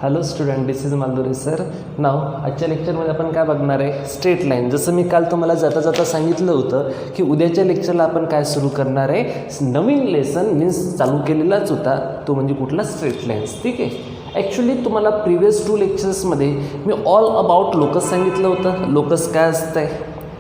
Hello student, this is Maluri sir. नाव आजच्या लेक्चरमध्ये आपण काय बघणार आहे? Straight line. जसं मी काल तुम्हाला जाता जाता सांगितलं होतं की उद्याच्या लेक्चरला आपण काय सुरू करणार आहे, नवीन लेसन मीन्स चालू केलेलाच होता, तो म्हणजे कुठला? Straight lines. ठीक आहे. ॲक्च्युली तुम्हाला प्रिव्हियस 2 लेक्चर्समध्ये मी ऑल अबाउट लोकस सांगितलं होतं. लोकस काय असतं आहे,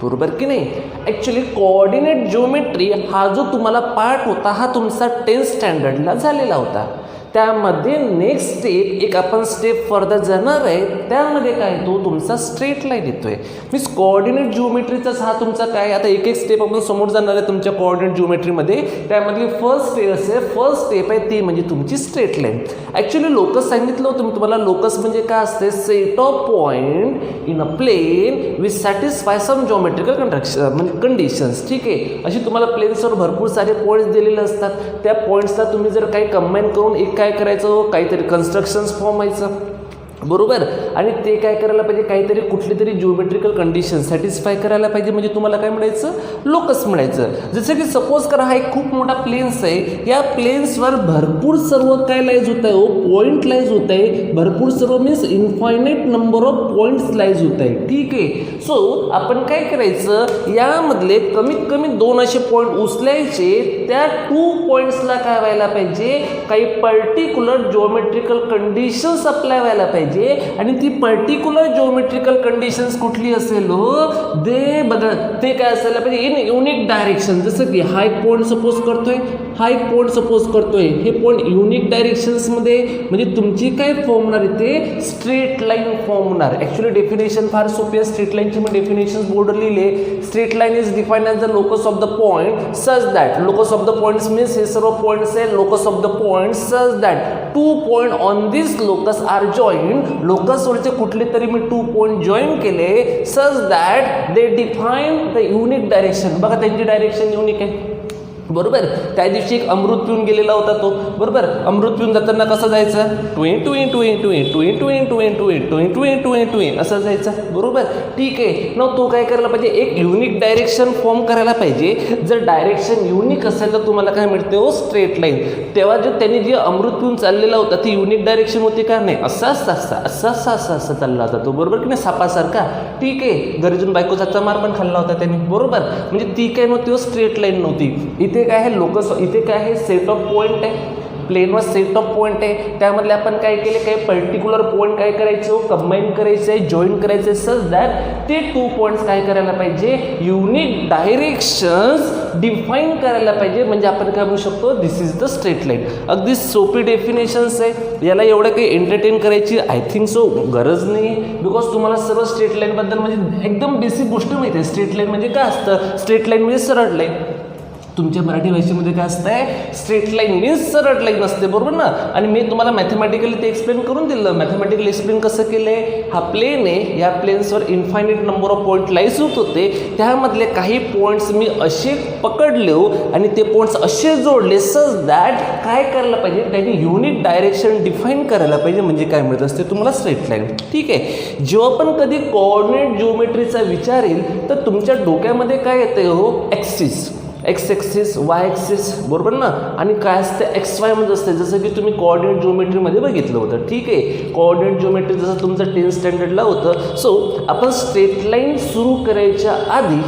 बरोबर की नाही? ॲक्च्युली कोऑर्डिनेट जिओमेट्री हा जो तुम्हाला पार्ट होता हा तुमचा 10th स्टँडर्डला झालेला होता. त्यामध्ये नेक्स्ट स्टेप एक आपण स्टेप फर्दर जाणार आहे, त्यामध्ये काय तो तुमचा स्ट्रेट लाईन येतो आहे. मीन्स कोऑर्डिनेट जिओमेट्रीचाच हा तुमचा काय, आता एक एक स्टेप आपण समोर जाणार आहे तुमच्या कोऑर्डिनेट जिओमेट्रीमध्ये. त्यामधली फर्स्ट स्टेप आहे ती म्हणजे तुमची स्ट्रेट लाईन. ॲक्च्युली लोकस सांगितलं होतं मी तुम्हाला. लोकस म्हणजे काय असते? Set of point in a plane with satisfy some geometrical म्हणजे कंडिशन्स. ठीक आहे. अशी तुम्हाला प्लेन्सवर भरपूर सारे पॉईंट्स दिलेले असतात. त्या पॉईंट्सला तुम्ही जर काही कंबाईन करून एक काय करायचं, काहीतरी कन्स्ट्रक्शन्स फॉर्म व्हायचं, बरोबर. आणि ते काय करायला पाहिजे, काहीतरी कुठली तरी जिओमेट्रिकल कंडिशन सॅटिस्फाय करायला पाहिजे, म्हणजे तुम्हाला काय म्हणायचं? लोकस म्हणायचं. जसं की सपोज करा हा एक खूप मोठा प्लेन्स आहे. या प्लेन्सवर भरपूर सर्व काय लाईज होत आहे, पॉईंट लाईज होत आहे. भरपूर सर्व means infinite number of points lies होत आहे. ठीक आहे. सो आपण काय करायचं, यामधले कमीत कमी 2 असे पॉईंट उचलायचे. त्या 2 पॉईंट्सला काय व्हायला पाहिजे, काही पर्टिक्युलर जिओमेट्रिकल कंडिशन्स अप्लाय व्हायला पाहिजे. आणि ती पर्टिक्युलर जिओमेट्रिकल कंडिशन्स कुठली असेल हो, ते बघा ते काय असायला पाहिजे, इन युनिक डायरेक्शन. जसं की हा एक पॉईंट सपोज करतोय, हा एक पॉईंट सपोज करतोय, हे पॉईंट युनिक डायरेक्शन्समध्ये म्हणजे तुमची काय फॉर्म होणार इथे? स्ट्रेट लाईन फॉर्म होणार. ॲक्च्युली डेफिनेशन फार सोपी आहे स्ट्रेट लाईनची. मी डेफिनेशन बोर्डवर लिहिले. Straight line is defined as the locus of the point such that, locus of the points means हे सर्व पॉईंट्स आहे. Locus of the point such that 2 point on this locus are join. लोकसवरचे कुठले तरी मी 2 point join केले such that they define the unique direction. बघा त्यांची डायरेक्शन युनिक आहे, बरोबर. त्या दिवशी एक अमृत पिऊन गेलेला होता तो, बरोबर. अमृत पिऊन जाताना कसं जायचं? टुईन असं जायचं, बरोबर. ठीक आहे. न तो काय करायला पाहिजे, एक युनिक डायरेक्शन फॉर्म करायला पाहिजे. जर डायरेक्शन युनिक असेल तर तुम्हाला काय मिळते हो? Straight line. तेव्हा जो त्यांनी जे अमृत पिऊन चाललेला होता ती युनिक डायरेक्शन होती का? नाही, असं चालला होता तो, बरोबर की नाही, सापासारखा. ठीक आहे. गरजून बायकोचा मार पण खाल्ला होता त्यांनी, बरोबर. म्हणजे ती काय नव्हती, स्ट्रेट लाईन नव्हती. इथे काय आहे? लोकस. इथे काय आहे? सेट ऑफ पॉईंट आहे. प्लेनवर सेट ऑफ पॉईंट आहे. त्यामधले आपण काय केले, काही पर्टिक्युलर पॉईंट काय करायचं, कंबाईन करायचं आहे, जॉईन करायचं आहे सच दॅट ते 2 पॉईंट्स काय करायला पाहिजे, युनिक डायरेक्शन्स डिफाईन करायला पाहिजे. म्हणजे आपण काय म्हणू शकतो, दिस इज द स्ट्रेट लाईन. अगदी सोपी डेफिनेशन्स आहे. याला एवढं काही एंटरटेन करायची आय थिंक सो गरज नाही. बिकॉज तुम्हाला सर्व स्ट्रेट लाईनबद्दल म्हणजे एकदम बेसिक गोष्ट माहिती आहे. स्ट्रेट लाईन म्हणजे काय असतं? स्ट्रेट लाईन म्हणजे सरळ लाईन. तुमच्या मराठी भाषेमध्ये काय असतं आहे? स्ट्रेट लाईन मीन्स सरळ लाईन असते, बरोबर ना. आणि मी तुम्हाला मॅथमॅटिकली ते एक्सप्लेन करून दिलं. मॅथमॅटिकली एक्सप्लेन कसं केलं आहे, हा प्लेन आहे, या प्लेन्सवर infinite number of point lies होत होते. त्यामधले काही पॉईंट्स मी असे पकडले आणि ते पॉईंट्स असे जोडले सच दॅट काय करायला पाहिजे, त्यांनी युनिक डायरेक्शन डिफाईन करायला पाहिजे. म्हणजे काय मिळत असते तुम्हाला? Straight line. ठीक आहे. जेव्हा पण कधी कोऑर्डिनेट जिओमेट्रीचा विचार येईल तर तुमच्या डोक्यामध्ये काय येते हो? Axis, x axis, Y axis, बरोबर ना. आणि काय असते? एक्स वाय मध्ये असते. जसं की तुम्ही कोऑर्डिनेट जिओमेट्रीमध्ये बघितलं होतं. ठीक आहे. कोऑर्डिनेट जिओमेट्री जसं तुमचं 10th स्टँडर्डला होतं. सो आपण स्ट्रेट लाईन सुरू करायच्या आधी,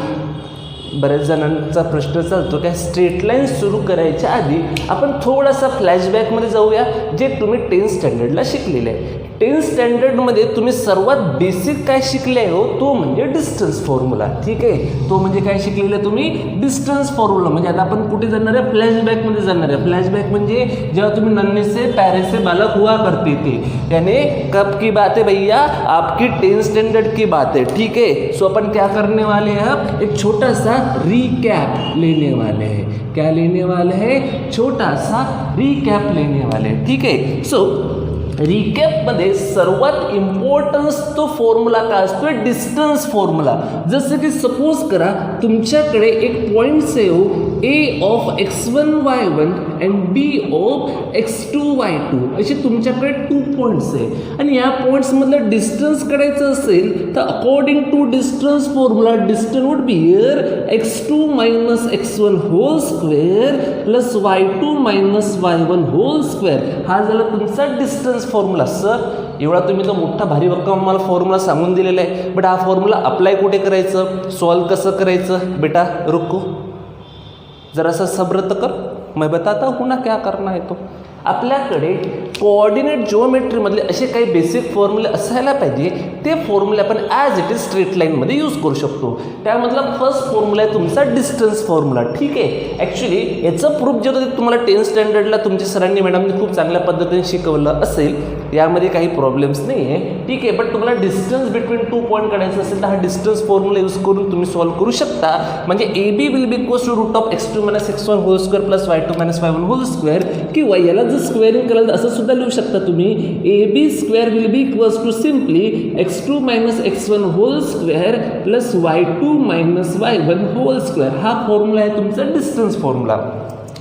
बऱ्याच जणांचा प्रश्न चालतो काय, स्ट्रेट लाईन सुरू करायच्या आधी आपण थोडासा फ्लॅशबॅकमध्ये जाऊया, जे तुम्ही 10th स्टँडर्डला शिकलेले आहे. 10th स्टँडर्डमध्ये तुम्ही सर्वात बेसिक काय शिकले हो, तो म्हणजे डिस्टन्स फॉर्म्युला. ठीक आहे. तो म्हणजे काय शिकलेलं आहे तुम्ही? Distance formula. म्हणजे आता आपण कुठे जाणार आहे? फ्लॅशबॅकमध्ये जाणार आहे. फ्लॅशबॅक म्हणजे जेव्हा तुम्ही नन्हे से प्यारे से बालक हुआ करते थे, यानी कब की बात है भैया? आपकी 10th स्टैंडर्ड की बात है. ठीक है. सो अपन क्या करने वाले हैं, अब एक छोटा सा रिकैप लेने वाले हैं. क्या लेने वाले हैं? छोटा सा रिकैप लेने वाले हैं. ठीक है. सो रिकॅपमध्ये सर्वात इम्पॉर्टन्स तो फॉर्म्युला काय असतो? Distance formula. जसं की सपोज करा तुमच्याकडे एक पॉईंट्स आहे हो, A of x1 y1 and B of x2 y2 असे तुमच्याकडे 2 पॉईंट्स आहे. आणि या पॉईंट्समधलं डिस्टन्स काढायचं असेल तर according to distance formula distance would be here x2 minus x1 whole square plus y2 minus y1 whole square. हा झाला तुमचा डिस्टन्स फॉर्म्युला. सर एवढा तुम्ही तो मोठा भारी भक्कम मला फॉर्म्युला सांगून दिलेला आहे, बट हा फॉर्म्युला अप्लाय कुठे करायचं, सॉल्व कसं करायचं बेटा, रुको जरा सा सब्र तो कर, मैं बताता हूँ ना क्या करना है. तो आपल्याकडे कोऑर्डिनेट जिओमेट्रीमधले असे काही बेसिक फॉर्म्युले असायला पाहिजे, ते फॉर्म्युले आपण ॲज इट इज स्ट्रेट लाईनमध्ये यूज करू शकतो. त्यामधला फर्स्ट फॉर्म्युला आहे तुमचा डिस्टन्स फॉर्म्युला. ठीक आहे, ॲक्च्युली याचं प्रूफ जे होतं ते तुम्हाला 10th स्टँडर्डला तुमच्या सरांनी मॅडमने खूप चांगल्या पद्धतीने शिकवलं असेल, यामध्ये काही प्रॉब्लेम्स नाही आहे. ठीक आहे, बट तुम्हाला डिस्टन्स बिटवीन 2 पॉईंट काढायचं असेल तर हा डिस्टन्स फॉर्म्युला यूज करून तुम्ही सॉल्व्ह करू शकता. म्हणजे AB will be equals to root of x2 - x1 whole square plus y2 - y1 whole square, किंवा याला जर स्क्वेअरिंग केलं तर असं सुद्धा लिहू शकता तुम्ही, AB square will be equals to simply x2 - x1 whole square plus y2 - y1 whole square. हा फॉर्म्युला आहे तुमचा डिस्टन्स फॉर्म्युला,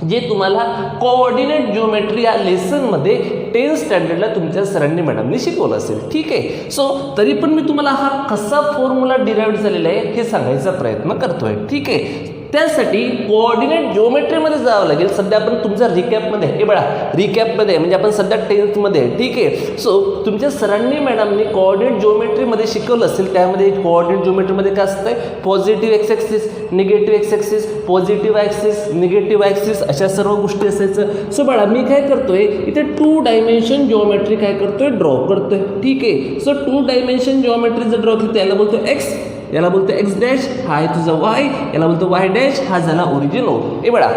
जे तुम्हाला कोऑर्डिनेट जिओमेट्री या लेसनमध्ये 10th स्टँडर्डला तुमच्या सरांनी मॅडमनी शिकवलं असेल. ठीक आहे, सो तरी पण मी तुम्हाला हा कसा फॉर्म्युला डिराईव्ह झालेला आहे हे सांगायचा प्रयत्न करतोय. ठीक आहे, त्यासाठी कोऑर्डिनेट जिओमेट्रीमध्ये जावं लागेल. सध्या आपण तुमच्या रिकॅपमध्ये हे बघा, रिकॅपमध्ये म्हणजे आपण सध्या 10th आहे. ठीक आहे, सो तुमच्या सरांनी मॅडमनी कोऑर्डिनेट जिओमेट्रीमध्ये शिकवलं असेल, त्यामध्ये कोऑर्डिनेट जिओमेट्रीमध्ये काय असतं, positive x axis, negative x axis, positive axis, negative axis, अशा सर्व गोष्टी असायचं. सो बघा मी काय करतोय इथे 2 डायमेन्शन जिओमेट्री काय करतोय, ड्रॉ करतोय. ठीक आहे, सो 2 डायमेन्शन जिओमेट्री जर ड्रॉ केली त्याला बोलतो एक्स, याला बोलतो एक्स डॅश, हा आहे तुझा वाय, याला बोलतो वाय डॅश, हा झाला ओरिजिन ओ. हे बघा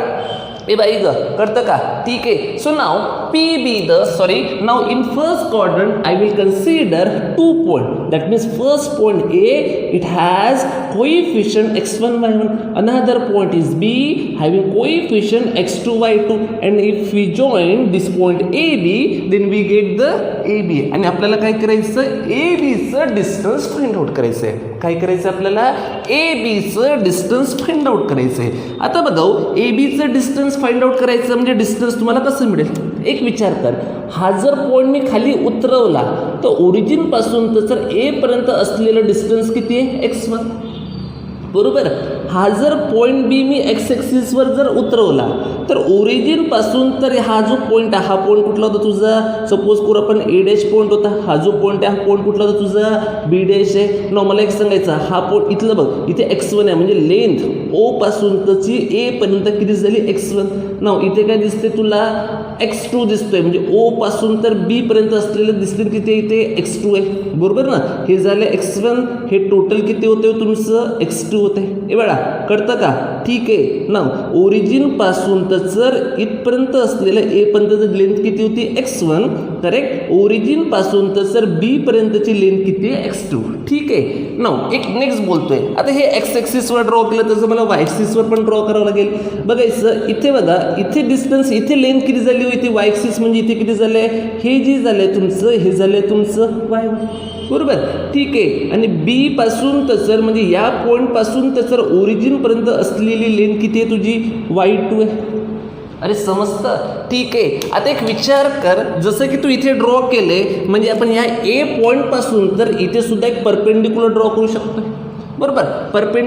ए बाई ग कळतं का. ठीक आहे, so now now in first quadrant I will consider 2 point. That means first point A, it has coefficient x1 y1, another point is b having coefficient x2 y2, and if we join this point AB then we get the AB. आणि आपल्याला काय करायचं, ABचं distance find out करायचं आहे. काय करायचं आपल्याला, ABचं distance find out करायचं आहे. आता बघा ABचं डिस्टन्स फाइंड आउट करायचं म्हणजे डिस्टन्स तुम्हाला कसं मिळेल, एक विचार कर. हा जर पॉईंट मी खाली उतरवला तर ओरिजिनपासून तर A पर्यंत असलेलं डिस्टन्स किती आहे, x1, बरोबर. हा जर पॉईंट बी मी एक्स ॲक्सिसवर जर उतरवला तर ओरिजिनपासून तर हा जो पॉईंट आहे, हा पॉईंट कुठला होता तुझा, सपोज करू आपण ए डॅश पॉईंट होता, हा जो पॉईंट आहे हा पॉईंट कुठला होता तुझा, बी डॅश आहे. न मला एक सांगायचं, हा पॉईंट इथलं बघ, इथे x1 आहे म्हणजे लेंथ ओ पासून तरची ए पर्यंत किती झाली, x1. नाव इथे काय दिसते तुला, x2 दिसतोय, म्हणजे ओ पासून तर बी पर्यंत असलेलं दिसते किती, इथे x2 आहे, बरोबर ना. हे झालं x1, हे टोटल किती होते तुमचं, x2 होते. हे बघा कळतं का. ठीक आहे, ना ओरिजिन पासून तर जर इथपर्यंत असलेलं ए पर्यंतची लेंथ किती होती, x1, करेक्ट. ओरिजिन पासून तर सर बी पर्यंतची लेंथ किती आहे, x2. ठीक आहे, ना एक नेक्स्ट बोलतोय. आता हे एक्स ॲक्सिसवर ड्रॉ केलं तसं मला वाय ॲक्सिसवर पण ड्रॉ करावं लागेल. बघायचं इथे बघा, इथे डिस्टन्स, इथे लेंथ किती झाली, इथे वाय ॲक्सिस म्हणजे इथे किती झालं आहे, हे जे झालं आहे तुमचं, हे झालं आहे तुमचं y1, बरोबर. ठीक आहे, आणि बी पासून तर सर म्हणजे या पॉईंटपासून तर सर ओरिजिनपर्यंत असलेली लेंथ किती आहे तुझी, y2 आहे. अरे समजतं. ठीक आहे, आता एक विचार कर, जसं की तू इथे ड्रॉ केले म्हणजे आपण या ए पॉईंटपासून तर इथे सुद्धा एक परपेंडिक्युलर ड्रॉ करू शकतो, बरोबर.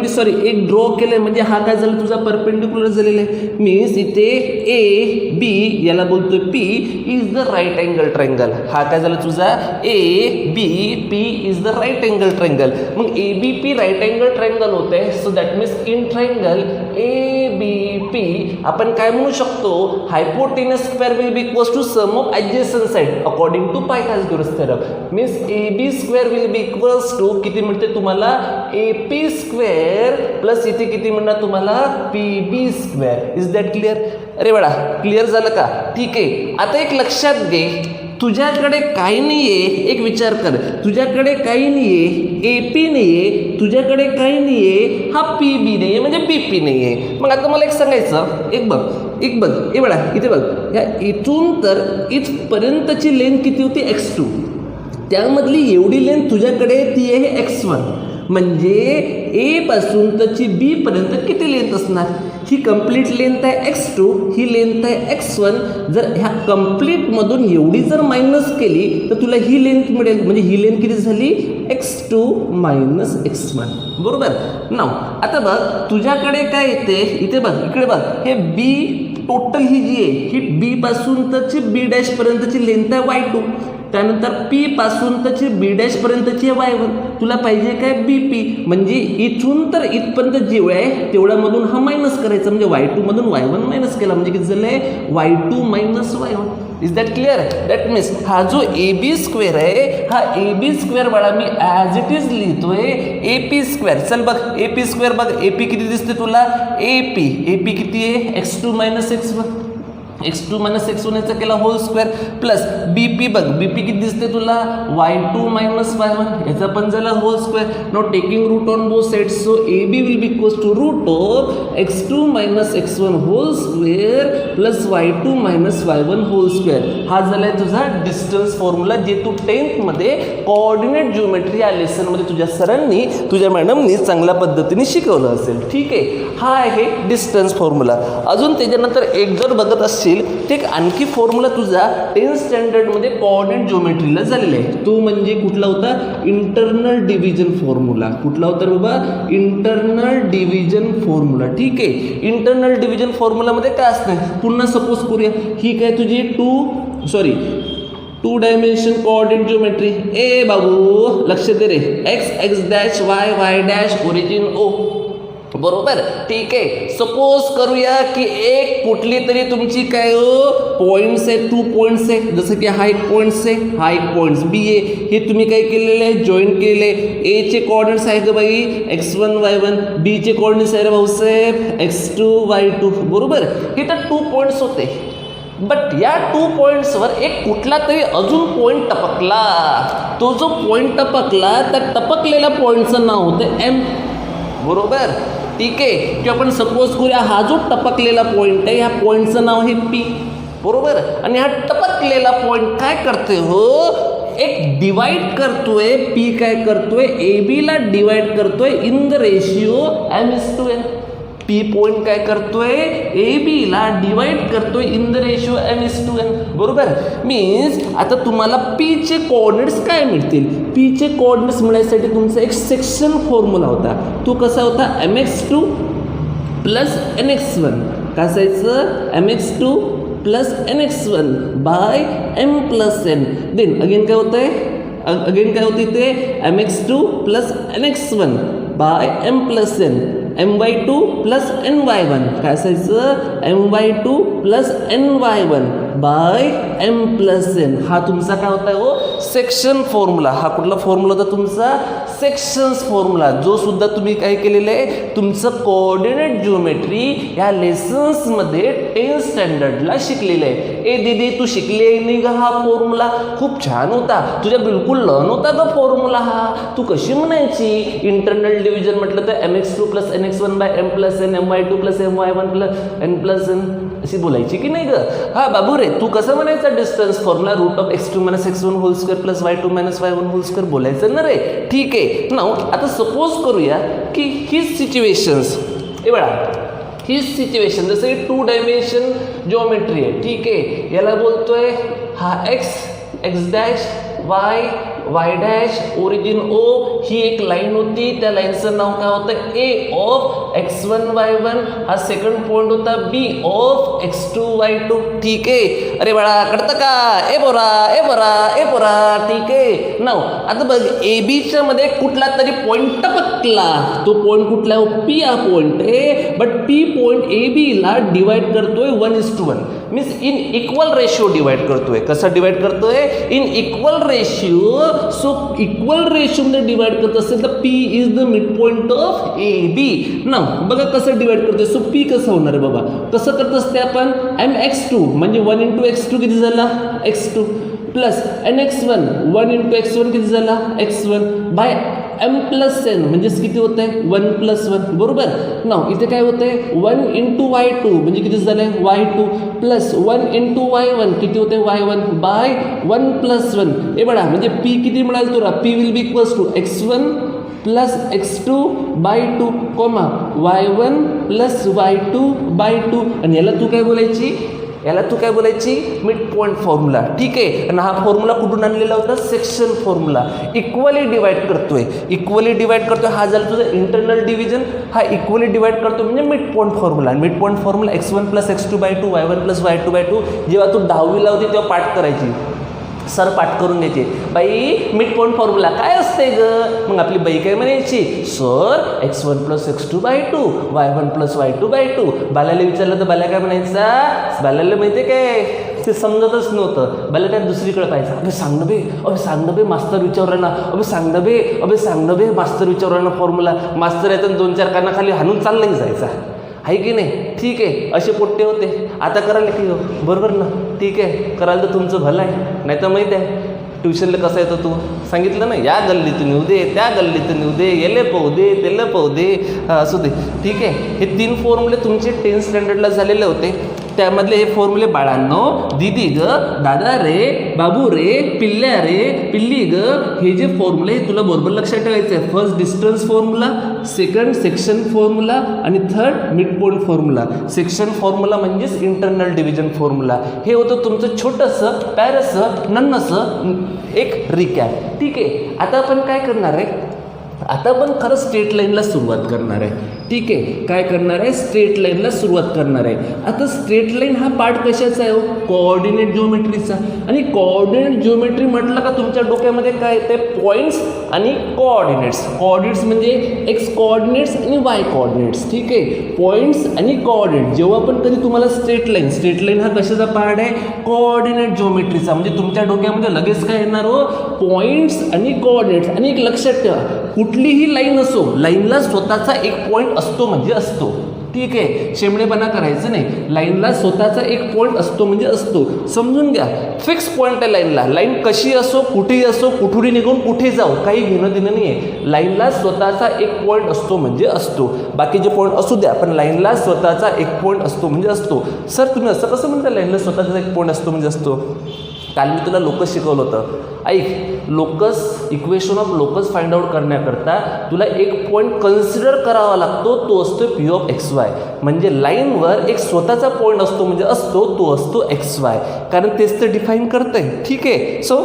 सॉरी एक ड्रॉ केलं आहे म्हणजे हा काय झाला तुझा परपेंडिक्युलर झालेला आहे. मीन्स इथे ए बी, याला बोलतोय P is the right angle triangle. हा काय झाला तुझा A B P is the right angle triangle. मग A B P right angle triangle होत आहे. So that means in triangle A B P आपण काय म्हणू शकतो, hypotenuse square will be equals to sum of adjacent side according to Pythagoras theorem. Means A B square will be equals to किती मिळते तुम्हाला, A P square plus इथे किती म्हणणार तुम्हाला, P B square. Is that clear. अरे बडा clear झालं का. ठीक आहे, आता एक लक्षात घे, तुझ्याकडे काही नाही आहे, एक विचार कर, तुझ्याकडे काही नाही आहे, ए पी नाही आहे, तुझ्याकडे काही नाही आहे, हा पी बी नाही आहे म्हणजे बी पी नाही आहे. मग आता मला एक सांगायचं, एक बघ हे बघा इथे बघ, या इथून तर इथपर्यंतची लेंथ किती होती, x2, त्यामधली एवढी लेंथ तुझ्याकडे ती आहे x1, म्हणजे ए पासून तरची बी पर्यंत किती लेंथ असणार, ही कंप्लीट लेंथ आहे x2, ही लेंथ आहे x1. जर ह्या कंप्लीटमधून एवढी जर मायनस केली तर तुला ही लेंथ मिळेल, म्हणजे ही लेंथ किती झाली, x2 मायनस x1, बरोबर. नाव आता बघ तुझ्याकडे काय येते, इथे बघ इकडे बघ, हे बी टोटल ही जी आहे ही बी पासून तरची बी डॅश पर्यंतची लेंथ आहे y2. त्यानंतर पी पासून त्याची बी डॅश पर्यंतची y1, तुला पाहिजे काय BP, म्हणजे इथून तर इथपर्यंत जेवढं आहे तेवढ्यामधून हा मायनस करायचा, म्हणजे y2 मधून y1 मायनस केला म्हणजे किती झालंय y2 minus y1. Is that clear? That means हा जो AB स्क्वेअर आहे हा AB स्क्वेअर बाळा मी ॲज इट इज लिहितोय AP स्क्वेअर. चल बघ AP स्क्वेअर बघ, AP किती दिसते तुला, AP किती आहे x2 minus x1, x2 minus x1 याचा केला होल स्क्वेअर प्लस BP बघ, BP किती दिसते तुला y2 मायनस y1 याचा पण झाला whole square. No taking root on both sides, so AB will be equals to root of x2 minus x1 whole square plus y2 minus y1 whole square. हा झालाय तुझा distance formula, जे तू 10th मध्ये coordinate geometry या लेसनमध्ये तुझ्या सरांनी तुझ्या मॅडमनी चांगल्या पद्धतीने शिकवलं असेल. ठीक आहे, हा आहे डिस्टन्स फॉर्म्युला. अजून त्याच्यानंतर एक जर बघत असशील ते आणखी फॉर्म्युला तुझा 10th स्टँडर्डमध्ये कोऑर्डिनेट जिओमेट्रीला झालेला आहे. तो म्हणजे कुठला होता, इंटरनल डिव्हिजन फॉर्म्युला. कुठला होता बाबा, इंटरनल डिव्हिजन फॉर्म्युला. ठीक आहे, इंटरनल डिव्हिजन फॉर्म्युलामध्ये काय असतं, पुन्हा सपोज करूया ही काय तुझी टू डायमेन्शन कोऑर्डिनेट जिओमेट्री. ए बाबू लक्ष दे रे, x dash y dash origin O, बरोबर. ठीक आहे, सपोज करूया की एक कुठली तरी तुमची काय पॉईंट्स आहे, 2 पॉईंट्स आहे, जसं की हा एक पॉईंट्स आहे, हा एक पॉईंट्स B आहे. हे तुम्ही काय केलेलं आहे, जॉईन केलेले आहे. A चे कोऑर्डिनेट्स आहे का बाई x1 y1, B चे कोऑर्डिनेट्स आहे रे भाऊसाहेब x2 y2, बरोबर. हे तर 2 पॉईंट्स होते. बट या 2 पॉईंट्सवर एक कुठला तरी अजून पॉईंट टपकला. तो जो पॉईंट टपकला त्या टपकलेल्या पॉईंटचं नाव होतं M, बरोबर. ठीक आहे, की आपण सपोज करूया हा जो टपकलेला पॉईंट आहे ह्या पॉईंटचं नाव आहे P, बरोबर. आणि हा टपकलेला पॉईंट काय करतोय हो, एक डिवाइड करतोय. P काय करतोय, AB ला डिवाइड करतोय in the ratio M:n. P point काय करतोय, AB ला डिवाइड करतोय इन द रेशिओ M:n, बरोबर. मीन्स आता तुम्हाला P चे कोऑर्डिनेट्स काय मिळतील, P चे कोऑर्डिनेट्स मिळण्यासाठी तुमचा एक सेक्शन फॉर्म्युला होता. तो कसा होता, mx2 प्लस nx1. काय असायचं, mx2 plus nx1 by m plus n. Then again काय होतंय, अगेन काय होतं इथे, mx2 plus nx1 by m plus n, my2 plus ny1. काय असायचं, my2 plus ny1 by m plus n. हा तुमचा काय होता हो, सेक्शन फॉर्म्युला. हा कुठला फॉर्म्युला होता तुमचा, सेक्शन्स फॉर्म्युला, जो सुद्धा तुम्ही काय केलेलं आहे तुमचं कोऑर्डिनेट जिओमेट्री या लेसन्समध्ये 10th स्टँडर्डला शिकलेलं आहे. ए दीदी तू शिकले नाही का हा फॉर्म्युला, खूप छान होता, तुझ्या बिलकुल लर्न होता का फॉर्म्युला हा. तू कशी म्हणायची, इंटरनल डिव्हिजन म्हटलं तर mx2 plus nx1 by m plus n, my2 plus my1 plus n plus n अशी बोलायची की नाही ग. हा बाबू रे, तू कसं म्हणायचा distance formula, root of x2 minus x1 whole square plus y2 minus y1 whole square बोलायचं ना रे. ठीक आहे, नाव आता सपोज करूया की ही सिच्युएशन्स, हे बघा ही सिच्युएशन जसं की 2 डायमेन्शन जिओमेट्री आहे. ठीक आहे, याला बोलतोय हा x dash y dash origin O, ही एक लाईन होती, त्या लाईनचं नाव काय होतं, A ऑफ x1 y1. हा सेकंड पॉईंट होता B ऑफ x2 y2. ठीक आहे, अरे बाळा कळतं का, ए बोरा. ठीक आहे, नाव आता बघ ABच्या मध्ये कुठला तरी पॉईंट टपकला. तो पॉईंट कुठला आहे, P हा पॉईंट आहे. बट P पॉईंट AB ला डिवाइड करतोय 1:1, means in equal ratio divide करतोय. कसा डिवाइड करतोय, in equal ratio. So equal रेशिओमध्ये डिवाइड करत असेल तर P is the mid point of AB. ना बघा कसं डिवाइड करतोय, सो P कसं होणार आहे बाबा, कसं करत असते आपण, mx2 म्हणजे 1 × x2 किती झाला x2 प्लस nx1 1 × x1 किती झाला x1 bye m plus n म्हणजेच किती होत आहे 1 प्लस 1, बरोबर. नाव इथे काय होत आहे 1 × y2 म्हणजे किती झालं आहे y2 प्लस 1 × y1 किती होते y1 बाय 1 प्लस 1. हे बघा म्हणजे P किती मिळाल तुला, P will be equals to x1 plus x2 by 2 comma y1 plus y2 by 2. आणि याला तू काय बोलायची, मिड पॉईंट फॉर्म्युला. ठीक आहे, आणि हा फॉर्म्युला कुठून आणलेला होता, सेक्शन फॉर्म्युला. इक्वली डिवाइड करतोय, हा झाला तुझा इंटरनल डिव्हिजन. हा इक्वली डिवाइड करतो म्हणजे mid point formula. Mid point formula x1 plus x2 by 2 y1 plus y2 by 2. जेव्हा तू 10वीला होती तेव्हा पाठ करायची. सर पाठ करून द्यायचे. बाई मिड पॉईंट फॉर्म्युला काय असते ग? मग आपली बाई काय म्हणायची, sir x1 + x2/2 y1 + y2/2. बाल्याला विचारलं तर बाल्या काय म्हणायचा, बाल्याला माहिती आहे काय, ते समजतच नव्हतं. बाल्या त्या दुसरीकडे पाहायचं. अबे सांग ना बे मास्तर विचारलं ना, अबे सांग ना बे मास्तर विचारलं ना फॉर्म्युला. मास्तर येतं 2-4 कानाखाली हाणून चाललाही जायचा, आहे की नाही. ठीक आहे, असे पोट्टे होते. आता करायला की बरोबर ना, ठीक आहे, करायला तर तुमचं भलं आहे. नाही तर माहीत आहे ट्युशनला कसं येतो तू, सांगितलं ना, या गल्लीतून येऊ दे, त्या गल्लीतून येऊ दे, याले पाहू दे, त्याला पाहू दे, असू दे. ठीक आहे, हे 3 फॉर्म्युले तुमचे 10th स्टँडर्डला झालेले होते. त्यामधले हे फॉर्म्युले बाळांनो, दीदी ग, दादा रे, बाबू रे, पिल्ल्या रे, पिल्ली ग, हे जे फॉर्म्युले तुला बरोबर लक्षात ठेवायचे आहे. First distance formula, second section formula आणि third mid point formula. Section formula म्हणजेच इंटरनल डिव्हिजन फॉर्म्युला. हे होतं तुमचं छोटंसं पॅरसं नन्नसं एक रिकॅप. ठीक आहे, आता आपण काय करणार आहे, आता आपण खरं स्ट्रेट लाईनला सुरुवात करणार आहे. ठीक आहे, काय करणार आहे, स्ट्रेट लाईनला सुरुवात करणार आहे. आता स्ट्रेट लाईन हा पार्ट कशाचा आहे हो, कोऑर्डिनेट जिओमेट्रीचा. आणि कोऑर्डिनेट जिओमेट्री म्हटलं का तुमच्या डोक्यामध्ये काय येते, पॉईंट्स आणि कोऑर्डिनेट्स. कोऑर्डिनेट्स म्हणजे एक्स कोऑर्डिनेट्स आणि वाय कोऑर्डिनेट्स. ठीक आहे, पॉईंट्स आणि कोऑर्डिनेट. जेव्हा पण कधी तुम्हाला स्ट्रेट लाईन हा कशाचा पार्ट आहे, कोऑर्डिनेट जिओमेट्रीचा. म्हणजे तुमच्या डोक्यामध्ये लगेच काय येणार हो, पॉईंट्स आणि कोऑर्डिनेट्स. आणि एक लक्षात ठेवा, कुठलीही लाईन असो, लाईनला स्वतःचा एक पॉईंट असतो म्हणजे असतो. ठीक आहे, शेमडेपणा करायचं नाही. लाईनला स्वतःचा एक पॉईंट असतो म्हणजे असतो, समजून घ्या. फिक्स पॉईंट आहे लाईनला. लाईन कशी असो, कुठेही असो, कुठूनही निघून कुठे जाऊ, काही घेणं देणं नाही आहे. लाईनला स्वतःचा एक पॉईंट असतो म्हणजे असतो. बाकीचे पॉईंट असू द्या, पण लाईनला स्वतःचा एक पॉईंट असतो म्हणजे असतो. सर तुम्ही असं कसं म्हणता, लाईनला स्वतःचा एक पॉईंट असतो म्हणजे असतो? काल मी तुला लोकस शिकवलं होतं. ऐक, locus equation of locus find out करण्याकरता तुला एक पॉईंट कन्सिडर करावा लागतो, तो असतो P(x, y). म्हणजे लाईनवर एक स्वतःचा पॉईंट असतो म्हणजे असतो, तो असतो x, y. कारण तेच तर डिफाईन करतंय. ठीक आहे, सो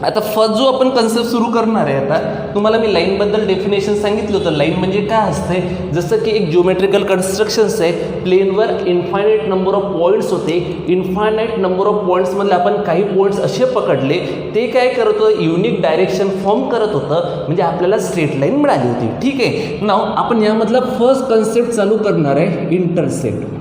आता फर्स्ट जो आपण कन्सेप्ट सुरू करणार आहे, आता तुम्हाला मी लाईनबद्दल डेफिनेशन सांगितलं होतं. लाईन म्हणजे काय असते, जसं की एक जिओमेट्रिकल कन्स्ट्रक्शन्स आहे. प्लेनवर इन्फायनाईट नंबर ऑफ पॉईंट्स होते. इन्फायनाईट नंबर ऑफ पॉईंट्समधले आपण काही पॉईंट्स असे पकडले, ते काय करत होतं, युनिक डायरेक्शन फॉर्म करत होतं, म्हणजे आपल्याला स्ट्रेट लाईन मिळाली होती. ठीक आहे, नाव आपण यामधला फर्स्ट कन्सेप्ट चालू करणार आहे, इंटरसेप्ट.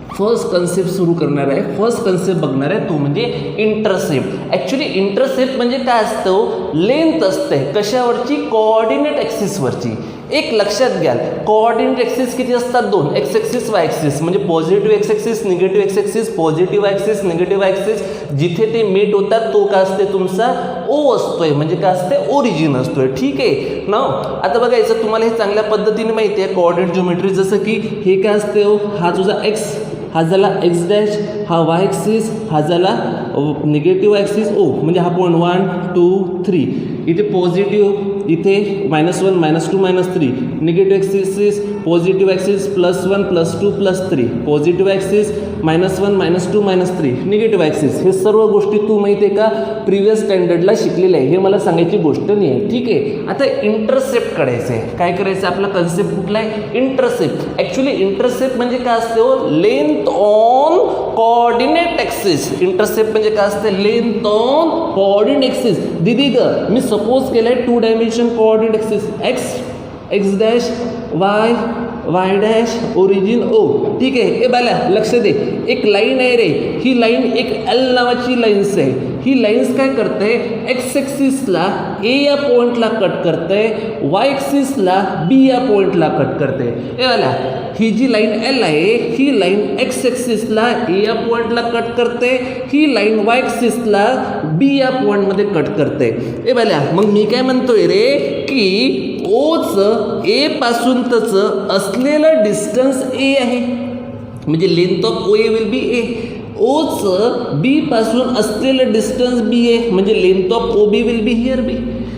फर्स्ट कन्सेप्ट सुरू करणार आहे, फर्स्ट कन्सेप्ट बघणार आहे, तो म्हणजे इंटरसेप्ट. ॲक्च्युली इंटरसेप्ट म्हणजे काय असतं, लेंथ असते कशावरची, कोऑर्डिनेट ॲक्सिसवरची. एक लक्षात घ्याल, कोऑर्डिनेट ॲक्सिस किती असतात, 2, एक्स ॲक्सिस वाय ॲक्सिस. म्हणजे positive x axis, negative x axis, positive axis, negative axis. जिथे ते मीट होतात तो काय असते, तुमचा ओ असतोय, म्हणजे काय असते, ओरिजिन असतोय. ठीक आहे ना. आता बघायचं, तुम्हाला हे चांगल्या पद्धतीने माहिती आहे कोऑर्डिनेट जिओमेट्री. जसं की हे काय असते हो, हा तुझा एक्स, हा झाला एक्स डॅश, हा वाय ॲक्सिस, हा झाला निगेटिव्ह ॲक्सिस ओ, म्हणजे हा पॉईंट 1 2 3. इथे पॉझिटिव्ह, इथे -1 -2 -3. Negative axis, positive axis +1 +2 +3. Positive axis -1 -2 -3. Negative axis. हे सर्व गोष्टी तू माहिती आहे का, प्रिव्हियस स्टँडर्डला शिकलेले आहे, हे मला सांगायची गोष्ट नाही आहे. ठीक आहे, आता इंटरसेप्ट काढायचं आहे. काय करायचं, आपला कन्सेप्ट कुठला आहे, इंटरसेप्ट. ॲक्च्युली इंटरसेप्ट म्हणजे काय असते हो, length on coordinate axis. Intercept म्हणजे काय असते, लेंथ ऑन कोऑर्डिनेट ॲक्सिस. दिदी ग, मी सपोज केलं आहे 2 dimension coordinate axis, x dash, y dash, origin O. ठीक आहे, ए बाला लक्ष दे, एक लाईन आहे रे, ही लाईन एक एल नावाची लाईन्स आहे. ही लाईन्स काय करते, एक्स ॲक्सिसला ए या पॉईंटला कट करते, वाय ॲक्सिसला बी या पॉईंटला कट करते. ए बाला, ही जी लाईन एल आहे, ही लाईन एक्स ॲक्सिसला ए या पॉईंटला कट करते, ही लाईन वाय ॲक्सिसला बी या पॉईंटमध्ये कट करते. ए बाला, मग मी काय म्हणतोय रे, की ओचं ए पासून तचं असलेलं डिस्टन्स ए आहे, म्हणजे length of O A will be A. ओचं बी पासून असलेलं डिस्टन्स बी आहे, म्हणजे length of O B will be here B.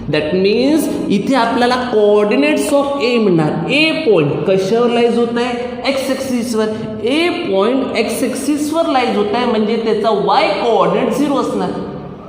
That means इथे आपल्याला कोऑर्डिनेट्स ऑफ ए मिळणार. ए पॉईंट कशावर लाईज होत आहे, एक्स ॲक्सिसवर. ए पॉईंट एक्स ॲक्सिसवर लाईज होत आहे, म्हणजे त्याचा वाय कोऑर्डिनेट 0 असणार.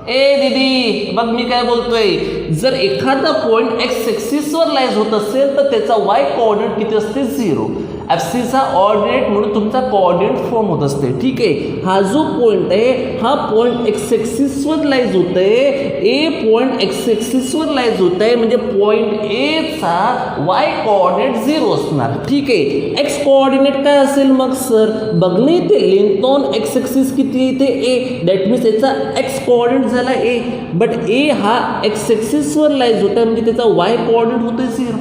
ए दीदी बघ मी काय बोलतोय, जर एखादा पॉईंट एक्स ॲक्सिसवर लाईज होत असेल तर त्याचा वाय कोऑर्डिनेट किती असते, 0. चा ऑर्डिनेट म्हणून तुमचा कोऑर्डिनेट फॉर्म होत असते. ठीक आहे, हा जो पॉईंट आहे हा पॉईंट एक्स ॲक्सिसवर लाईज होत आहे. ए पॉईंट एक्स ॲक्सिसवर लाईज होत आहे म्हणजे पॉईंट ए चा वाय कोऑर्डिनेट 0 असणार. ठीक आहे, एक्स कोऑर्डिनेट काय असेल मग सर? बघणे इथे लेंथ ऑन एक्स ॲक्सिस किती इथे ए, दॅट मीन्स याचा एक्स कोऑर्डिनेट झाला ए, बट ए हा एक्स ॲक्सिसवर लाईज होता म्हणजे त्याचा वाय कोऑर्डिनेट होतोय 0.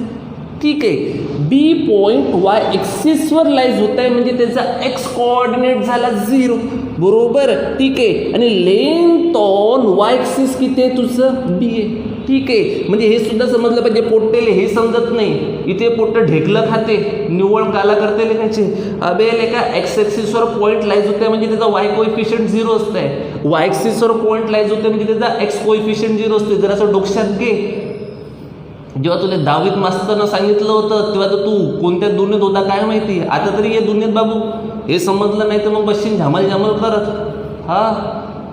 ठीक आहे, बी पॉईंट वाय ॲक्सिसवर लाईज होत आहे म्हणजे त्याचा एक्स कोऑर्डिनेट झाला 0. बरोबर. ठीक आहे, आणि लेंथ ऑन वाय ॲक्सिस किती आहे तुझं? बी आहे. ठीक आहे, म्हणजे हे सुद्धा समजलं पाहिजे. पोट्टेले हे समजत नाही, इथे पोट्ट ढेकलं खाते, निव्वळ काला करते लेखाचे. अबे लेखा एक्स ॲक्सिसवर पॉईंट लाईज होत आहे म्हणजे त्याचा वाय कोइफिशियंट 0 असतं आहे. वाय ॲक्सिसवर पॉईंट लाईज होते म्हणजे त्याचा एक्स कोइफिशियंट 0 असते. जर असं डोक्यात घे, जेव्हा तुला 10वीत मास्तरनं सांगितलं होतं तेव्हा तर तू कोणत्या दुनियेत होता काय माहिती. आता तरी ये दुनियेत बाबू, हे समजलं नाही तर मग बसशील झामल करत. हा,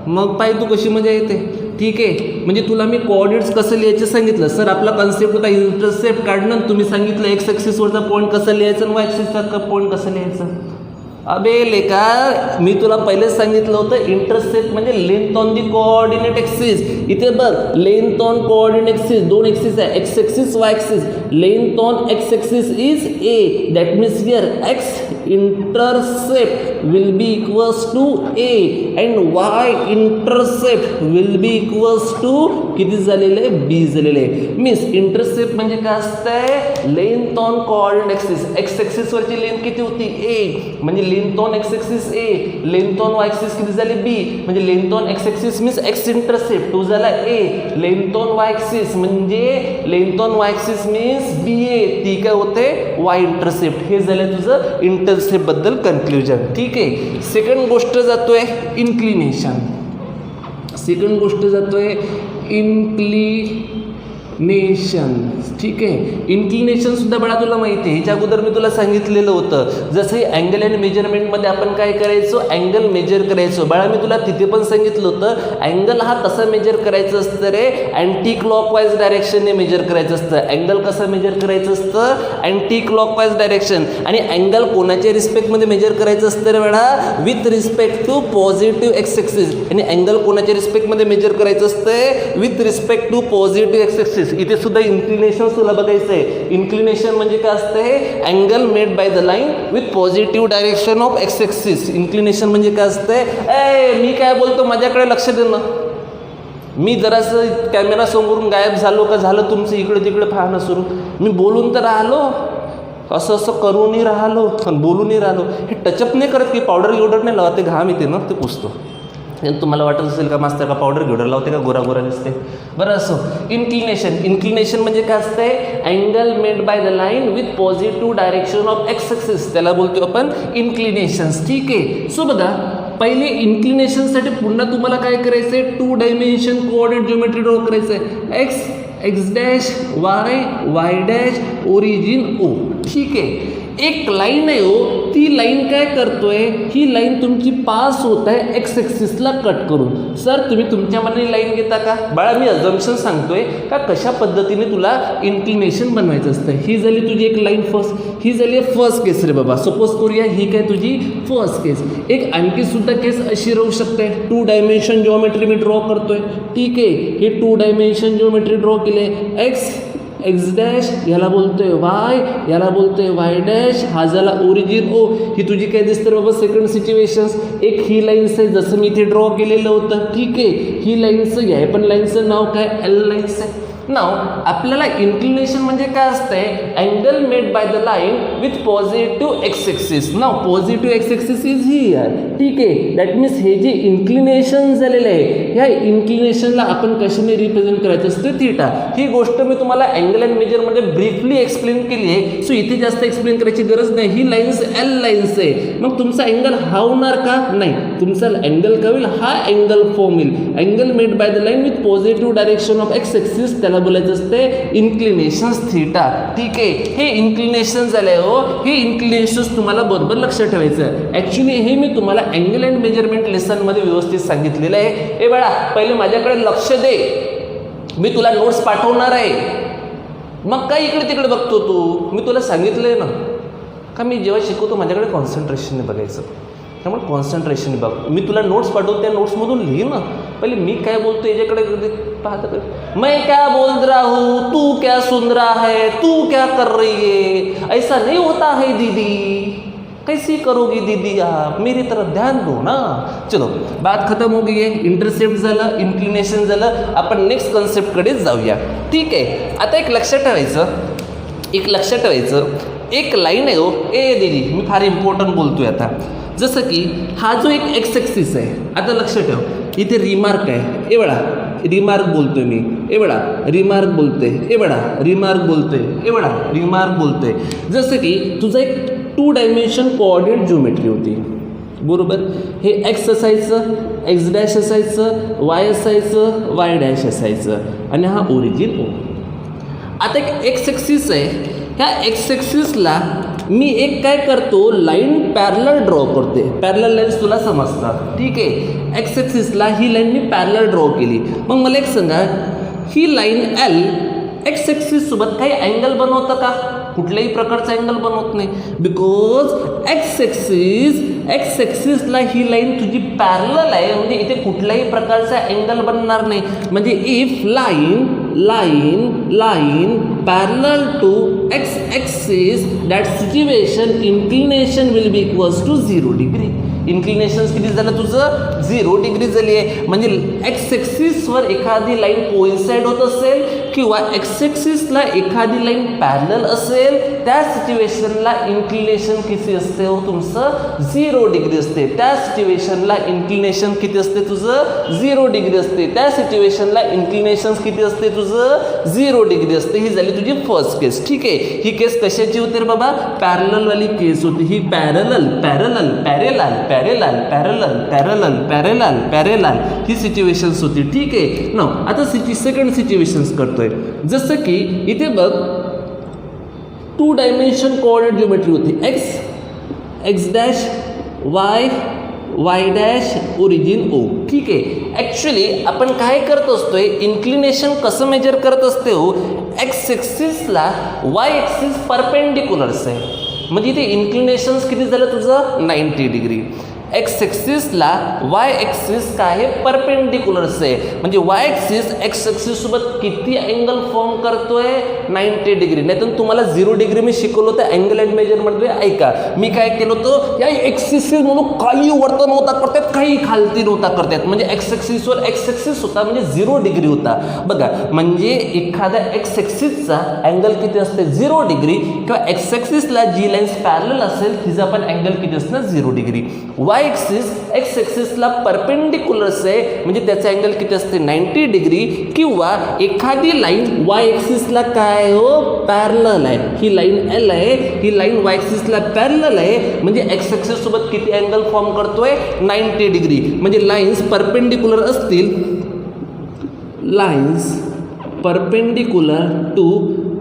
मग पाय तू कशी मजा येते. ठीक आहे, म्हणजे तुला मी कोऑर्डिनेट्स कसं लिहायचं सांगितलं. सर आपला कन्सेप्ट होता इंटरसेप्ट काढणं. तुम्ही सांगितलं एक्स ॲक्सिसवरचा पॉईंट कसं लिहायचं आणि वाय ॲक्सिसचा पॉईंट कसं लिहायचं. अबे लेका, मी तुला पहिलेच सांगितलं होतं इंटरसेप्ट म्हणजे length on the coordinate axis. इथे बघ, length on coordinate axis, 2 axis आहे, X axis Y axis. Length on X axis is A, that means here X intercept will be equals to A and Y intercept will be equals to किती झालेलं आहे? बी झालेलं आहे. Means intercept म्हणजे काय असतंय? Length on coordinate axis. X ॲक्सिसवरची length किती होती? ए, म्हणजे length on X axis A, length on Y axis किती झाली? बी, म्हणजे length on X axis means X intercept तो झाला A, length on Y axis म्हणजे length on Y axis means B A, ती काय होते? Y intercept. हे झालं तुझं इंटरसेप्ट बद्दल कन्क्ल्युजन. ठीक आहे, सेकंड गोष्ट जातोय इन्क्लिनेशन. सेकंड गोष्ट जातोय इन्क्लिनेशन. ठीक आहे, इन्क्लिनेशन सुद्धा बळा तुला माहिती आहे. ह्याच्या अगोदर मी तुला सांगितलेलं होतं. जसं अँगल अँड मेजरमेंटमध्ये आपण काय करायचो? अँगल मेजर करायचो. बाळा मी तुला तिथे पण सांगितलं होतं अँगल हा कसा मेजर करायचं असतं रे? अँटी क्लॉकवाईज डायरेक्शनने मेजर करायचं असतं. अँगल कसं मेजर करायचं असतं? Anticlockwise direction. आणि अँगल कोणाच्या रिस्पेक्टमध्ये मेजर करायचं असतं रे बाळा? With respect to positive x axis. आणि अँगल कोणाच्या रिस्पेक्टमध्ये मेजर करायचं असतं? With respect to positive x axis. इथे सुद्धा इन्क्लिनेशन तुला बघायचं आहे. इन्क्लिनेशन म्हणजे काय असते? Angle made by the line with positive direction of x axis. Inclination म्हणजे काय असते? मी काय बोलतो माझ्याकडे लक्ष देणं. मी जरासं कॅमेरा समोरून गायब झालो का झालं तुमचं इकडे तिकडे पाहणं सुरू. मी बोलून तर राहिलो, असं असं करूनही राहिलो पण बोलूनही राहिलो. हे टचअप नाही करत की पावडर गिवडर नाही लावते, घाम येते ना ते पुसतो. तुम्हाला वाटत असेल का मास्तर का पावडर गिवडर लावते का गोरा गोरा दिसते. बरं असो, इन्क्लिनेशन म्हणजे काय असते? Angle made by the line with positive direction of x axis, त्याला बोलतो आपण इन्क्लिनेशन्स. ठीक आहे, सो बघा पहिले इन्क्लिनेशनसाठी पुन्हा तुम्हाला काय करायचं आहे? 2 डायमेन्शन कोऑर्डिनेट जिओमेट्री ड्रॉ करायचं आहे. X dash y, y dash, origin O. ठीक आहे, एक लाईन आहे हो, ती लाईन काय करतोय? ही लाईन तुमची पास होत आहे एक्स ॲक्सिसला कट करून. सर तुम्ही तुमच्या मनाने लाईन घेता का? बाळा मी अजम्पशन सांगतोय का कशा पद्धतीने तुला इन्क्लिनेशन बनवायचं असतं. ही झाली तुझी एक लाईन फर्स्ट, ही झाली फर्स्ट केस रे बाबा. सपोज करूया ही काय तुझी फर्स्ट केस. एक आणखी सुद्धा केस अशी राहू शकते. 2 डायमेन्शन जिओमेट्री मी ड्रॉ करतोय. ठीक आहे, हे 2 डायमेन्शन जिओमेट्री ड्रॉ केले. एक्स डॅश याला बोलतोय वाय, याला बोलतोय वाय डॅश, हा झाला ओरिजिन ओ. ही तुझी काय दिसतं बाबा सेकंड सिच्युएशन्स. एक ही लाईन्स आहे जसं मी इथे ड्रॉ केलेलं होतं. ठीक आहे, ही लाईन्सचं या पण लाईन्सचं नाव काय? एल लाईन्स आहे. नाव आपल्याला इन्क्लिनेशन म्हणजे काय असतंय? Angle made by the line with positive x axis. Now positive x axis is here. ठीक आहे, दॅट मीन्स हे जे इन्क्लिनेशन झालेलं आहे ह्या इन्क्लिनेशनला आपण कशाने रिप्रेझेंट करायचं असतं? थीटा. ही गोष्ट मी तुम्हाला अँगल अँड मेजरमध्ये ब्रीफली एक्सप्लेन केली आहे. सो इथे जास्त एक्सप्लेन करायची गरज नाही. ही लाईन्स एल लाईन्स आहे. मग तुमचा अँगल हा होणार का? नाही, तुमचा अँगल का होईल? हा अँगल फॉर्म होईल. Angle made by the line with positive direction of x axis, त्याला बोलायचं असते इन्क्लिनेशन्स थीटा. ठीक आहे, हे इन्क्लिनेशन झाले हो. हे इन्क्लिनेशन्स तुम्हाला बरोबर लक्षात ठेवायचं. ॲक्च्युली हे मी तुम्हाला अँगल अँड मेजरमेंट लेसनमध्ये व्यवस्थित सांगितलेलं आहे. ए बाळा पहिले माझ्याकडे लक्ष दे, मी तुला नोट्स पाठवणार आहे. मग काय इकडे तिकडे बघतो तू? मी तुला सांगितलंय ना. का मी जेव्हा शिकवतो माझ्याकडे कॉन्सन्ट्रेशनने बघायचं. त्यामुळे कॉन्सन्ट्रेशन बघ. मी तुला नोट्स पाठवतो, त्या नोट्समधून लिही ना. पहिले मी काय बोलतो याच्याकडे पाहत. मैं क्या बोल रहा हूँ, तू क्या सुन रहा है, तू क्या कर रही है, ऐसा नहीं होता है दीदी, कैसी करोगी दीदी आप, मेरी तरफ ध्यान दो ना. चलो, बात खतम हो गई आहे. इंटरसेप्ट झालं, इन्क्लिनेशन झालं. आपण नेक्स्ट कॉन्सेप्टकडे जाऊया. ठीक आहे. आता एक लक्षात ठेवायचं, एक लाईन आहे हो. ए दीदी, मी फार इम्पॉर्टंट बोलतोय आता. जसं की हा जो एक एक्स ॲक्सिस आहे, आता लक्षात ठेव, इथे रिमार्क आहे. ए बडा, रिमार्क बोलतोय मी. ए बडा, रिमार्क बोलतोय. ए बडा, रिमार्क बोलतोय. ए बडा, रिमार्क बोलतोय. जसं की तुझं एक 2 डायमेन्शन कोऑर्डिनेट जिओमेट्री होती, बरोबर. हे एक्स असायचं, एक्स डॅश असायचं, वाय असायचं, वाय डॅश असायचं, आणि हा ओरिजिन ओ. आता एक एक्स ॲक्सिस आहे. ह्या एक्स ॲक्सिसला मी एक काय करतो, लाईन पॅरलल ड्रॉ करते. पॅरलल लाईन्स तुला समजतात, ठीक आहे. एक्स ॲक्सिसला ही लाईन मी पॅरलल ड्रॉ केली. मग मला एक सांगा, ही लाईन एल एक्स ॲक्सिससोबत काही अँगल बनवतं का? कुठल्याही प्रकारचा अँगल बनवत नाही. बिकॉज एक्स ॲक्सिसला ही लाईन तुझी पॅरलल आहे, म्हणजे इथे कुठल्याही प्रकारचा अँगल बनणार नाही. म्हणजे if line parallel to x axis, that situation inclination will be equals to 0 degree. Inclination किती झालं तुझं? 0 डिग्री झाली आहे. म्हणजे एक्स ॲक्सिसवर एखादी लाईन कोइन्साइड होत असेल किंवा एक्स ॲक्सिसला एखादी लाईन पॅरलल असेल, त्या सिच्युएशनला इन्क्लिनेशन किती असते हो तुमचं? 0 डिग्री असते. त्या सिच्युएशनला इन्क्लिनेशन किती असते तुझं? 0 डिग्री असते. त्या सिच्युएशनला इन्क्लिनेशन किती असते तुझं? 0 डिग्री असते. ही झाली तुझी फर्स्ट केस. ठीक आहे. ही केस कशाची होती रे बाबा? पॅरललवाली केस होती. ही पॅरलल ही सिच्युएशन्स होती. ठीक आहे ना. आता सेकंड सिच्युएशन्स करतोय. जसं की इथे बघ, 2 डायमेन्शन कोऑर्डिनेट जिओमेट्री होती. X dash, y dash, origin O. ठीक आहे. ॲक्च्युली आपण काय करत असतोय, इन्क्लिनेशन कसं मेजर करत असते हो? एक्स ॲक्सिसला वाय ॲक्सिस परपेंडिक्युलर्स आहे, म्हणजे इथे इन्क्लिनेशन्स किती झालं तुझं? 90 डिग्री. एक्स ॲक्सिसला वाय ॲक्सिस काय आहे? परपेंडिक्युलर्स आहे, म्हणजे वाय ॲक्सिस एक्स ॲक्सिससोबत किती अँगल फॉर्म करतोय? 90 डिग्री. नाही तर तुम्हाला 0 डिग्री मी शिकवलं होतं अँगल अँड मेजरमध्ये. ऐका, मी काय केलं होतं, या एक्सिस म्हणून काही वरती नव्हता करतात, काही खालती नव्हता करतात. म्हणजे एक्स ॲक्सिसवर एक्स ॲक्सिस होता, म्हणजे 0 डिग्री होता. बघा, म्हणजे एखाद्या एक्स ॲक्सिसचा अँगल किती असते? 0 डिग्री. किंवा एक्स ॲक्सिसला जी लाईन्स पॅरलल असेल तिचा पण अँगल किती असणार? 0 डिग्री. वाय ॲक्सिस एक्स ॲक्सिसला परपेंडिक्युलर्स आहे, म्हणजे त्याचा अँगल किती असते? 90 डिग्री. किंवा एखादी लाईन वाय ॲक्सिसला काय हो? पॅरलल आहे. ही लाईन एल आहे, ही लाईन वाय ॲक्सिसला पॅरलल आहे, म्हणजे एक्स ॲक्सिस सोबत किती अँगल फॉर्म करतोय? 90 डिग्री. म्हणजे लाईन्स परपेंडिक्युलर असतील, lines perpendicular to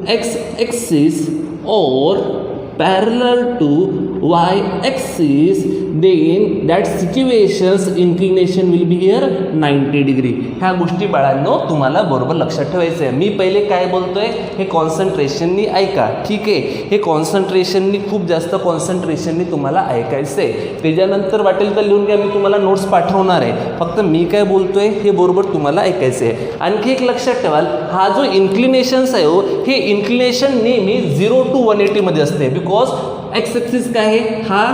x axis और parallel to y axis, then that situations inclination will be here 90 degree. ह्या गोष्टी बाळांनो तुम्हाला बरोबर लक्षात ठेवायचं आहे. मी पहिले काय बोलतोय हे कॉन्सन्ट्रेशननी ऐका. ठीक आहे. हे कॉन्सन्ट्रेशननी, खूप जास्त कॉन्सन्ट्रेशननी तुम्हाला ऐकायचं आहे. त्याच्यानंतर वाटेल तर लिहून घ्या, मी तुम्हाला नोट्स पाठवणार आहे. फक्त मी काय बोलतोय हे बरोबर तुम्हाला ऐकायचं आहे. आणखी एक लक्षात ठेवाल, हा जो इन्क्लिनेशन्स आहे हो, हे इन्क्लिनेशन नेहमी 0 to 180 मध्ये असते. बिकॉज एक्स ॲक्सिस काय आहे? हा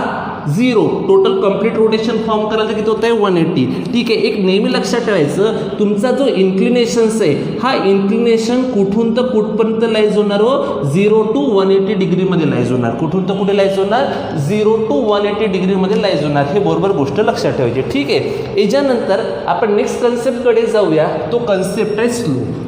0. टोटल कंप्लीट रोटेशन फॉर्म करायला किती होत आहे? 180. ठीक आहे. एक नेहमी लक्षात ठेवायचं, तुमचा जो इन्क्लिनेशन्स आहे, हा इन्क्लिनेशन कुठून तर कुठपर्यंत लाईज होणार हो? 0 to 180 डिग्रीमध्ये लाईज होणार. कुठून तर कुठे लाईज होणार? 0 to 180 डिग्रीमध्ये लाईज होणार. हे बरोबर गोष्ट लक्षात ठेवायची. ठीक आहे. याच्यानंतर आपण नेक्स्ट कन्सेप्टकडे जाऊया. तो कन्सेप्ट आहे स्लोप.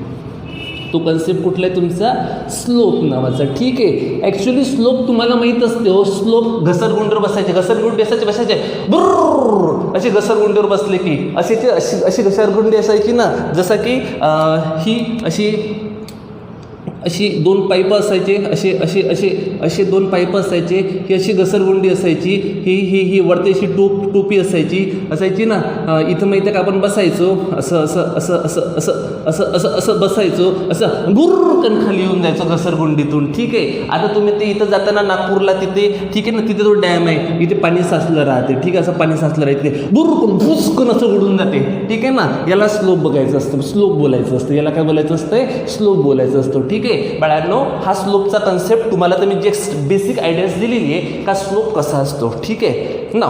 तो कन्सेप्ट कुठला आहे तुमचा? स्लोप नावाचा. ठीक आहे. ॲक्च्युली स्लोप तुम्हाला माहीत असते हो. स्लोप घसरगुंडीवर बसायचे, घसरगुंडी बसायचे बुर्र असे घसरगुंडीवर बसले की अशी घसरगुंडी असायची ना, जसं की ही अशी अशी 2 पाईप असायचे, असे असे असे असे 2 पाईप असायचे, ही अशी घसरगुंडी असायची, ही वरती अशी टोपी असायची ना. इथं माहिती आहे का आपण बसायचो असं असं असं असं असं असं असं असं बसायचो, असं गुर्रकन खाली येऊन जायचो घसरगुंडीतून. ठीक आहे. आता तुम्ही ते इथं जाताना नागपूरला तिथे, ठीक आहे ना, तिथे तो डॅम आहे, इथे पाणी साचलं राहते. ठीक आहे, असं पाणी साचलं राहते, बुर्रकन भुसकन असं उडून जाते. ठीक आहे ना. याला स्लोप बघायचं असतं, स्लोप बोलायचं असतं. याला काय बोलायचं असतं? स्लोप बोलायचं असतं. ठीक आहे बाळांनो, हा स्लोपचा कन्सेप्ट तुम्हाला तर मी जे बेसिक आयडियाज दिलेली आहे का स्लोप कसा असतो. ठीक आहे ना.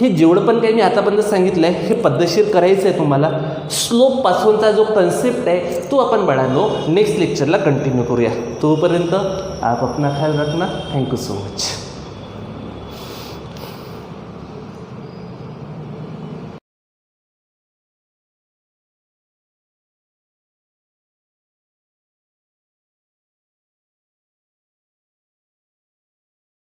हे जेवढं पण काही मी आतापर्यंत सांगितलं आहे हे पद्धतशीर करायचं आहे तुम्हाला. स्लोपपासूनचा जो कन्सेप्ट आहे तो आपण बाळांनो नेक्स्ट लेक्चरला कंटिन्यू करूया. तोपर्यंत आप अपना ख्याल रखना. Thank you so much.